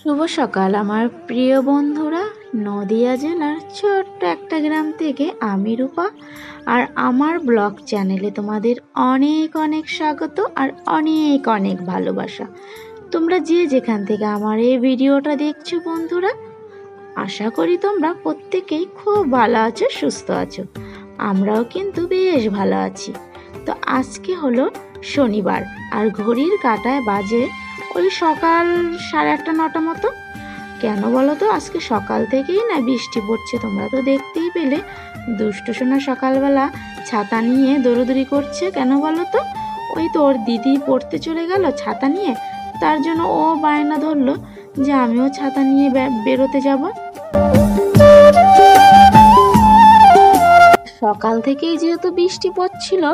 শুভ সকাল আমার প্রিয় বন্ধুরা। নদিয়া জেলার ছোট্ট একটা গ্রাম থেকে আমি রূপা, আর আমার ব্লগ চ্যানেলে তোমাদের অনেক অনেক স্বাগত আর অনেক অনেক ভালোবাসা। তোমরা যে যেখান থেকে আমার এই ভিডিওটা দেখছো বন্ধুরা, আশা করি তোমরা প্রত্যেকেই খুব ভালো আছো, সুস্থ আছো। আমরাও কিন্তু বেশ ভালো আছি। তো আজকে হলো শনিবার, আর ঘড়ির কাঁটায় বাজে ওই সকাল 8:30 9টা মতো। কেন বলো তো, আজকে সকাল থেকেই না বৃষ্টি পড়ছে। তোমরা তো দেখতেই পেলে দুষ্টু সোনা সকালবেলা ছাতা নিয়ে দৌড়দৌড়ি করছে। কেন বলো তো, ওই তো ওর দিদি পড়তে চলে গেল ছাতা নিয়ে, তার জন্য ও বায়না ধরলো যে আমিও ছাতা নিয়ে বেরোতে যাব। সকাল থেকেই যেহেতু বৃষ্টি পড়ছিল,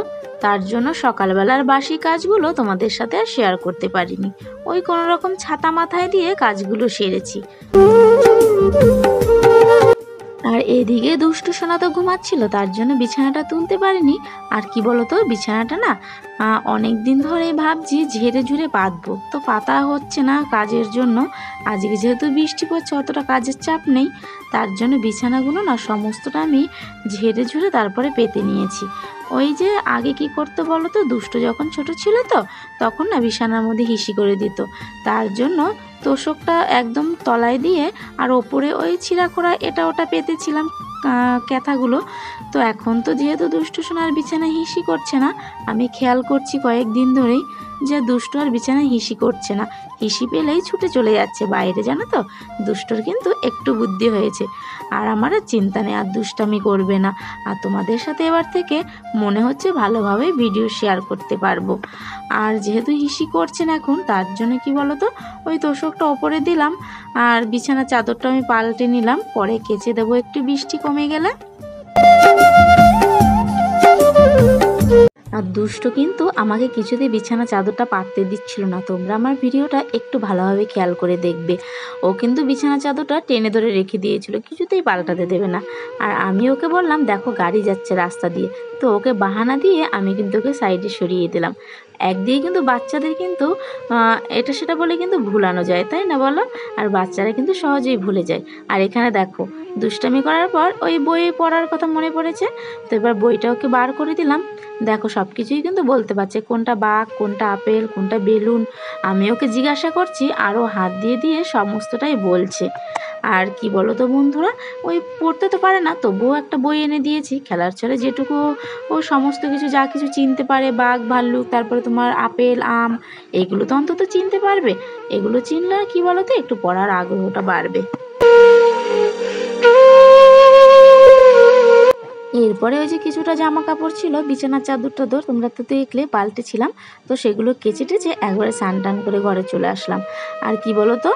তার জন্য সকালবেলার বাসি কাজগুলো তোমাদের সাথে আর শেয়ার করতে পারিনি। ওই কোনো রকম ছাতা মাথায় দিয়ে কাজগুলো সেরেছি। আর এদিকে দুষ্টু সোনা তো ঘুমাচ্ছিল, তার জন্য বিছানাটা তুলতে পারিনি। আর কি বলতো, বিছানাটা না অনেক দিন ধরেই ভাবছি ঝেড়ে ঝুড়ে পাতবো, তো পাতা হচ্ছে না কাজের জন্য। আজকে যেহেতু বৃষ্টি পড়ছে, অতটা কাজের চাপ নেই, তার জন্য বিছানাগুলো না সমস্তটা আমি ঝেড়ে ঝুড়ে তারপরে পেতে নিয়েছি। ওই যে আগে কি করতে বলো তো, দুষ্ট যখন ছোট ছিল তো তখন না বিছানার মধ্যে হিসি করে দিত, তার জন্য তোষকটা একদম তলায় দিয়ে আর ওপরে ওই ছিঁড়াখোড়া এটা ওটা পেতেছিলাম ক্যাথাগুলো। তো এখন তো যেহেতু দুষ্টু সোনার বিছানায় হিসি করছে না, আমি খেয়াল করছি কয়েকদিন ধরেই যে দুষ্টু আর বিছানায় হিসি করছে না, হিসি পেলেই ছুটে চলে যাচ্ছে বাইরে। জানো তো, দুষ্টুর কিন্তু একটু বুদ্ধি হয়েছে, আর আমার আর চিন্তা নেই, আর দুষ্টামি করবে না। আর তোমাদের সাথে এবার থেকে মনে হচ্ছে ভালোভাবে ভিডিও শেয়ার করতে পারবো। আর যেহেতু হিসি করছেন এখন, তার জন্য কি বলো তো, ওই তোষকটা ওপরে দিলাম আর বিছানার চাদরটা আমি পাল্টে নিলাম, পরে কেচে দেবো একটু বৃষ্টি কমে গেলে। আর দুষ্ট কিন্তু আমাকে কিছুতেই বিছানা চাদরটা পাততে দিচ্ছিল না। তোমরা আমার ভিডিওটা একটু ভালোভাবে খেয়াল করে দেখবে। ও কিন্তু বিছানা চাদরটা টেনে ধরে রেখে দিয়েছিল, কিছুতেই পাল্টাতে দেবে না। আর আমি ওকে বললাম দেখো গাড়ি যাচ্ছে রাস্তা দিয়ে, তো ওকে বাহানা দিয়ে আমি কিন্তু ওকে সাইডে সরিয়ে দিলাম। একদিকে কিন্তু বাচ্চাদের কিন্তু এটা সেটা বলে কিন্তু ভুলানো যায়, তাই না বলো? আর বাচ্চারা কিন্তু সহজেই ভুলে যায়। আর এখানে দেখো দুষ্টামি করার পর ওই বই পড়ার কথা মনে পড়েছে, তো এবার বইটা ওকে বার করে দিলাম। দেখো সব কিছুই কিন্তু বলতে পারছে, কোনটা বাঘ, কোনটা আপেল, কোনটা বেলুন। আমি ওকে জিজ্ঞাসা করছি আরও হাত দিয়ে দিয়ে সমস্তটাই বলছে। আর কি বলো তো বন্ধুরা, ওই পড়তে তো পারে না, তবুও একটা বই এনে দিয়েছি খেলার ছলে, যেটুকু ও সমস্ত কিছু যা কিছু চিনতে পারে, বাঘ ভাল্লুক, তারপরে তোমার আপেল আম, এগুলো তো অন্তত চিনতে পারবে। এগুলো চিনলে কি বলো তো, একটু পড়ার আগ্রহটা বাড়বে। এরপরে ওই যে কিছুটা জামা কাপড় ছিল বিছানার চাদরটা ধর তোমরা তো দেখলে পাল্টেছিলাম, তো সেগুলো কেচে টেচে একবারে স্নান টান করে ঘরে চলে আসলাম। আর কি বলো তো,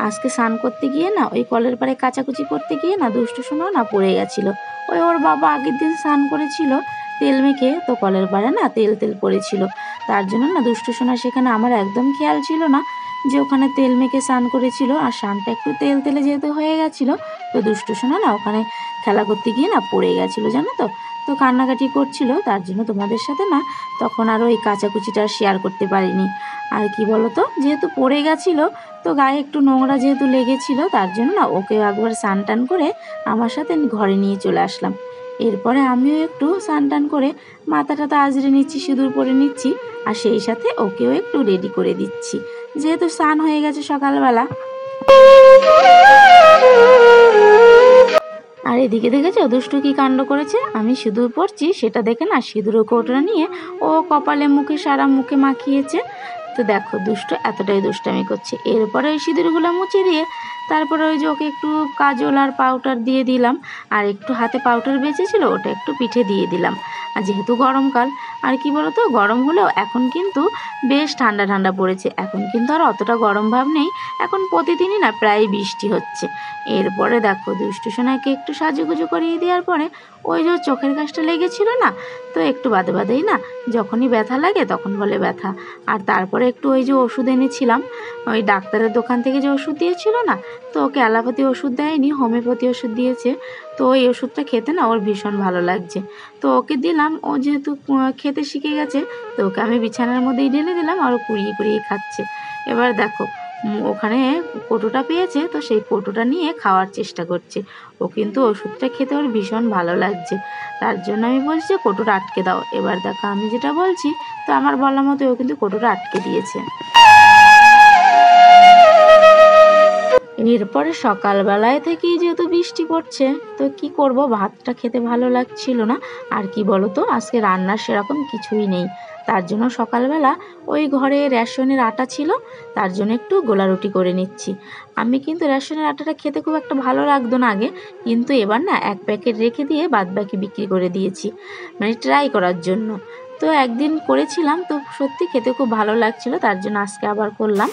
আজকে স্নান করতে গিয়ে না ওই কলের পাড়ে কাচাকুচি করতে গিয়ে না দুষ্টু সোনা না পড়ে গেছিলো। ওই ওর বাবা আগের দিন স্নান করেছিল তেল মেখে, তো কলের পাড়ে না তেল তেল পড়েছিল, তার জন্য না দুষ্টু সোনা সেখানে আমার একদম খেয়াল ছিল না যে ওখানে তেল মেখে স্নান করেছিল। আর স্নানটা একটু তেল তেলে যেহেতু হয়ে গেছিলো, তো দুষ্টু সোনা না ওখানে খেলা করতে গিয়ে না পড়ে গেছিলো, জানো তো। তো কান্নাকাটি করছিল, তার জন্য তোমাদের সাথে না তখন আর ওই কাচাকুচিটা শেয়ার করতে পারিনি। আর কি বলো তো, যেহেতু পড়ে গেছিলো, তো গায়ে একটু নোংরা যেহেতু লেগেছিল, তার জন্য না ওকে একবার স্নান টান করে আমার সাথে ঘরে নিয়ে চলে আসলাম। এরপরে আমিও একটু স্নান টান করে মাথাটা আজরে নিচ্ছি, সিঁদুর পরে নিচ্ছি, আর সেই সাথে ওকেও একটু রেডি করে দিচ্ছি, যেহেতু স্নান হয়ে গেছে সকালবেলা। আর এদিকে দেখেছো দুষ্টু কি কাণ্ড করেছে, আমি সিঁদুর পরছি সেটা দেখে না সিঁদুর কৌটোটা নিয়ে ও কপালে মুখে সারা মুখে মাখিয়েছে। তো দেখো দুষ্টু এতটাই দুষ্টামি করছে। এরপরে ওই সিঁদুরগুলো মুছে দিয়ে তারপরে ওই যে ওকে একটু কাজল আর পাউডার দিয়ে দিলাম, আর একটু হাতে পাউডার বেঁচেছিল ওটা একটু পিঠে দিয়ে দিলাম। আর যেহেতু গরমকাল, আর কি বলতো, গরম হলেও এখন কিন্তু বেশ ঠান্ডা ঠান্ডা পড়েছে, এখন কিন্তু আর অতটা গরম ভাব নেই, এখন প্রতিদিনই না প্রায় বৃষ্টি হচ্ছে। এরপরে দেখো দুষ্টু সোনাকে একটু সাজুগুজু করিয়ে দেওয়ার পরে ওই যে চোখের কাজটা লেগেছিল না, তো একটু বাদে বাদেই না যখনই ব্যথা লাগে তখন বলে ব্যথা। আর তারপরে একটু ওই যে ওষুধ এনেছিলাম ওই ডাক্তারের দোকান থেকে, যে ওষুধ দিয়েছিল না, তো ওকে অ্যালোপ্যাথি ওষুধ দেয়নি, হোমিওপ্যাথি ওষুধ দিয়েছে। তো ওই ওষুধটা খেতে না ওর ভীষণ ভালো লাগছে, তো ওকে দিলাম। ও যেহেতু খেতে শিখে গেছে, তো ওকে আমি বিছানার মধ্যেই ঢেলে দিলাম আর ও কুড়িয়ে কুড়িয়ে খাচ্ছে। এবার দেখো ওখানে কৌটোটা পেয়েছে, তো সেই কৌটোটা নিয়ে খাওয়ার চেষ্টা করছে। ও কিন্তু ওষুধটা খেতে ওর ভীষণ ভালো লাগছে, তার জন্য আমি বলছি যে কৌটোটা আটকে দাও। এবার দেখো আমি যেটা বলছি, তো আমার বলা মতো ও কিন্তু কৌটোটা আটকে দিয়েছে। এরপরে সকালবেলায় থেকেই যেহেতু বৃষ্টি পড়ছে, তো কি করব, ভাতটা খেতে ভালো লাগছিল না। আর কি বলতো, আজকে রান্নার সেরকম কিছুই নেই। তার জন্য সকালবেলা ওই ঘরে রেশনের আটা ছিল, তার জন্য একটু গোলা রুটি করে নিচ্ছি। আমি কিন্তু রেশনের আটাটা খেতে খুব একটা ভালো লাগতো না আগে, কিন্তু এবার না এক প্যাকেট রেখে দিয়ে বাদবাকি বিক্রি করে দিয়েছি, মানে ট্রাই করার জন্য। তো একদিন করেছিলাম, তো সত্যি খেতে খুব ভালো লাগছিল, তার জন্য আজকে আবার করলাম।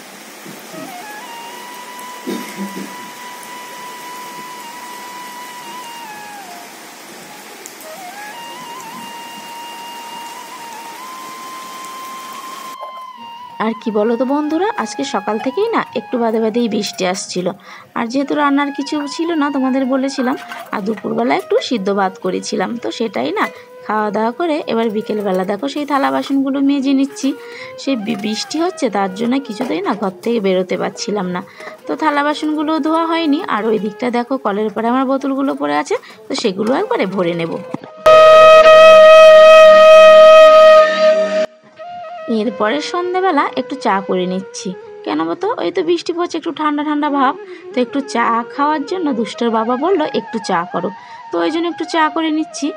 আর কি বলো তো বন্ধুরা, আজকে সকাল থেকেই না একটু বাদে বাদেই বৃষ্টি আসছিল। আর যেহেতু রান্নার কিছু ছিল না তোমাদের বলেছিলাম, আর দুপুরবেলা একটু সিদ্ধ ভাত করেছিলাম, তো সেটাই না খাওয়া দাওয়া করে এবার বিকেলবেলা দেখো সেই থালা বাসনগুলো মেজে নিচ্ছি। সেই বৃষ্টি হচ্ছে, তার জন্য কিছুতেই না ঘর থেকে বেরোতে পারছিলাম না। তো থালা বাসনগুলো ধোয়া হয়নি, আর ওই দিকটা দেখো কলের পরে আমার বোতলগুলো পড়ে আছে, তো সেগুলো একবারে ভরে নেব। এরপরে সন্ধেবেলা একটু চা করে নিচ্ছি। কেন বলতো, ওই তো বৃষ্টি পড়ছে, একটু ঠান্ডা ঠান্ডা ভাব, তো একটু চা খাওয়ার জন্য দুষ্টর বাবা বললো একটু চা করো, তো ওই জন্য একটু চা করে নিচ্ছি।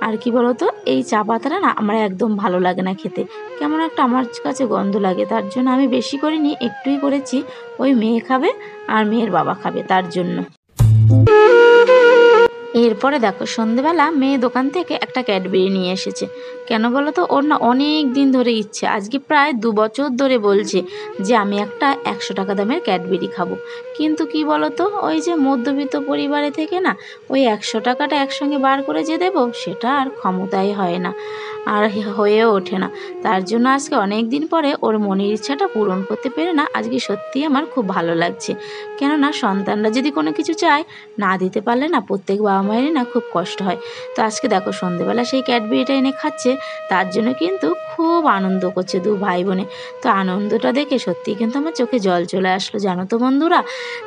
আর কি বলতো, এই চা পাতাটা না আমার একদম ভালো লাগে না খেতে, কেমন একটা আমার কাছে গন্ধ লাগে, তার জন্য আমি বেশি করিনি, একটুই করেছি। ওই মেয়ে খাবে আর মেয়ের বাবা খাবে, তার জন্য। এরপরে দেখো সন্ধেবেলা মেয়ে দোকান থেকে একটা ক্যাডবেরি নিয়ে এসেছে। কেন বলো তো, ওর না অনেক দিন ধরে ইচ্ছে, আজকে প্রায় 2 বছর ধরে বলছে যে আমি একটা 100 টাকা দামের ক্যাডবেরি খাবো। কিন্তু কি বলো তো, ওই যে মধ্যবিত্ত পরিবারে থেকে না ওই 100 টাকাটা একসঙ্গে বার করে যে দেবো, সেটা আর ক্ষমতাই হয় না, আর হয়েও ওঠে না। তার জন্য আজকে অনেক দিন পরে ওর মনের ইচ্ছাটা পূরণ করতে পেরে না আজকে সত্যিই আমার খুব ভালো লাগছে। কেননা সন্তানরা যদি কোনো কিছু চায়, না দিতে পারলে না প্রত্যেক বাবা মায়েরই না খুব কষ্ট হয়। তো আজকে দেখো সন্ধেবেলা সেই ক্যাডবেরিটা এনে খাচ্ছে, তার জন্য কিন্তু খুব আনন্দ করছে দু ভাই বোনে। তো আনন্দটা দেখে সত্যিই কিন্তু আমার চোখে জল চলে আসলো, জানো তো বন্ধুরা,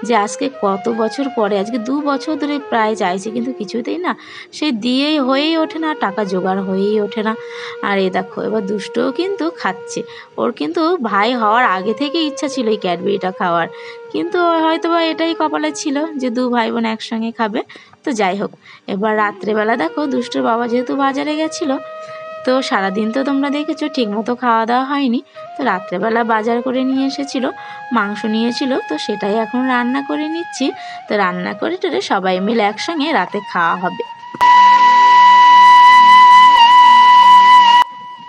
যে আজকে কত বছর পরে, আজকে 2 বছর ধরে প্রায় চাইছে, কিন্তু কিছুতেই না সেই দিয়েই হয়েই ওঠে না, টাকা জোগাড় হয়েই ওঠে না। আর এ দেখো এবার দুষ্টও কিন্তু খাচ্ছে, ওর কিন্তু ভাই হওয়ার আগে থেকে ইচ্ছা ছিল এই ক্যাডবেরিটা খাওয়ার, কিন্তু হয়তো বা এটাই কপালে ছিল যে 2 ভাই বোন একসঙ্গে খাবে। তো যাই হোক, এবার রাত্রেবেলা দেখো দুষ্টুর বাবা যেহেতু বাজারে গেছিলো, তো সারাদিন তো তোমরা দেখেছো ঠিকমতো খাওয়া দাওয়া হয়নি, তো রাত্রেবেলা বাজার করে নিয়ে এসেছিলো, মাংস নিয়েছিল, তো সেটাই এখন রান্না করে নিচ্ছি। তো রান্না করে টেরে সবাই মিলে একসঙ্গে রাতে খাওয়া হবে।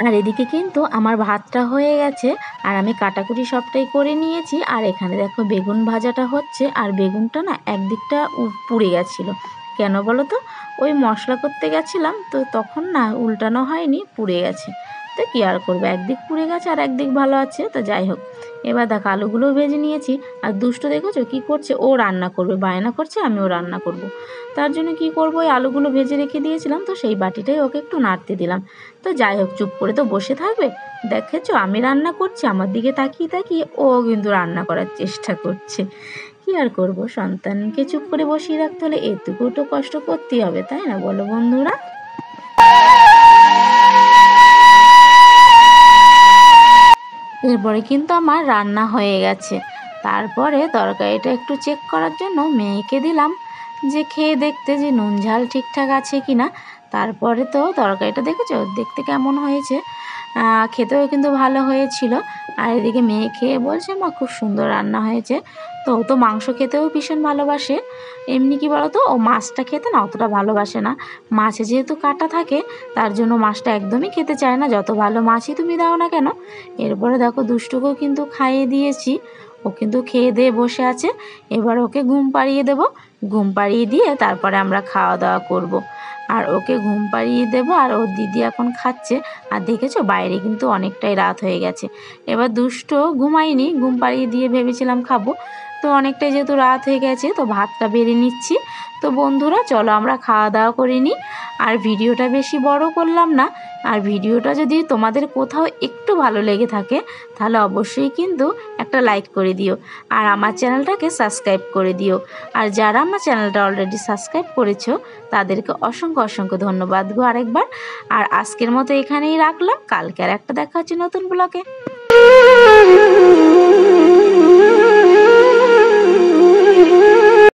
আর এদিকে কিন্তু আমার ভাতটা হয়ে গেছে, আর আমি কাটাকুটি সবটাই করে নিয়েছি। আর এখানে দেখো বেগুন ভাজাটা হচ্ছে, আর বেগুনটা না একদিকটা পুড়ে গেছিলো। কেন বলো তো, ওই মশলা করতে গেছিলাম, তো তখন না উল্টানো হয়নি, পুড়ে গেছে। তো কী আর করবো, একদিক পুড়ে গেছে আর একদিক ভালো আছে। তো যাই হোক, এবার দেখো আলুগুলোও ভেজে নিয়েছি। আর দুষ্টু দেখেছো কী করছে, ও রান্না করবে, বায়না করছে আমিও রান্না করব। তার জন্য কি করবো, ওই আলুগুলো ভেজে রেখে দিয়েছিলাম, তো সেই বাটিটাই ওকে একটু নাড়তে দিলাম। তো যাই হোক, চুপ করে তো বসে থাকবে, দেখেছো আমি রান্না করছি, আমার দিকে তাকিয়ে তাকিয়ে ও কিন্তু রান্না করার চেষ্টা করছে। কি আর করব, সন্তানকে চুপ করে বসিয়ে রাখতে হলে এটুকু তো কষ্ট করতেই হবে, তাই না বলো বন্ধুরা। এরপরে কিন্তু আমার রান্না হয়ে গেছে। তারপরে তরকারিটা একটু চেক করার জন্য মেয়েকে দিলাম, যে খেয়ে দেখতে যে নুন ঝাল ঠিকঠাক আছে কি না। তারপরে তো তরকারিটা দেখেছো দেখতে কেমন হয়েছে, খেতেও কিন্তু ভালো হয়েছিল। আর এদিকে মেয়ে খেয়ে বলছে মা খুব সুন্দর রান্না হয়েছে। তো ও তো মাংস খেতেও ভীষণ ভালোবাসে, এমনি কি বলো তো, ও মাছটা খেতে না অতটা ভালোবাসে না, মাছে যেহেতু কাঁটা থাকে, তার জন্য মাছটা একদমই খেতে চায় না, যত ভালো মাছই তুমি দাও না কেন। এরপরে দেখো দুষ্টুকেও কিন্তু খাইয়ে দিয়েছি, ও কিন্তু খেয়ে দিয়ে বসে আছে। এবার ওকে ঘুম পাড়িয়ে দেব, ঘুম পাড়িয়ে দিয়ে তারপরে আমরা খাওয়া দাওয়া করব। আর ওকে ঘুম পাড়িয়ে দেবো, আর ওর দিদি এখন খাচ্ছে। আর দেখেছো বাইরে কিন্তু অনেকটাই রাত হয়ে গেছে। এবার দুষ্ট ঘুমাইনি, ঘুম পাড়িয়ে দিয়ে ভেবেছিলাম খাবো, তো অনেকটাই যেহেতু রাত হয়ে গেছে, তো ভাতটা বেড়ে নিচ্ছি। তো বন্ধুরা চলো আমরা খাওয়া দাওয়া করে নিই। আর ভিডিওটা বেশি বড় করলাম না। আর ভিডিওটা যদি তোমাদের কোথাও একটু ভালো লেগে থাকে তাহলে অবশ্যই কিন্তু একটা লাইক করে দিও, আর আমার চ্যানেলটাকে সাবস্ক্রাইব করে দিও। আর যারা আমার চ্যানেলটা অলরেডি সাবস্ক্রাইব করেছো তাদেরকে অসংখ্য অসংখ্য ধন্যবাদ গো আরেকবার। আর আজকের মতো এখানেই রাখলাম, কালকে আর একটা দেখা হচ্ছে নতুন ব্লগে।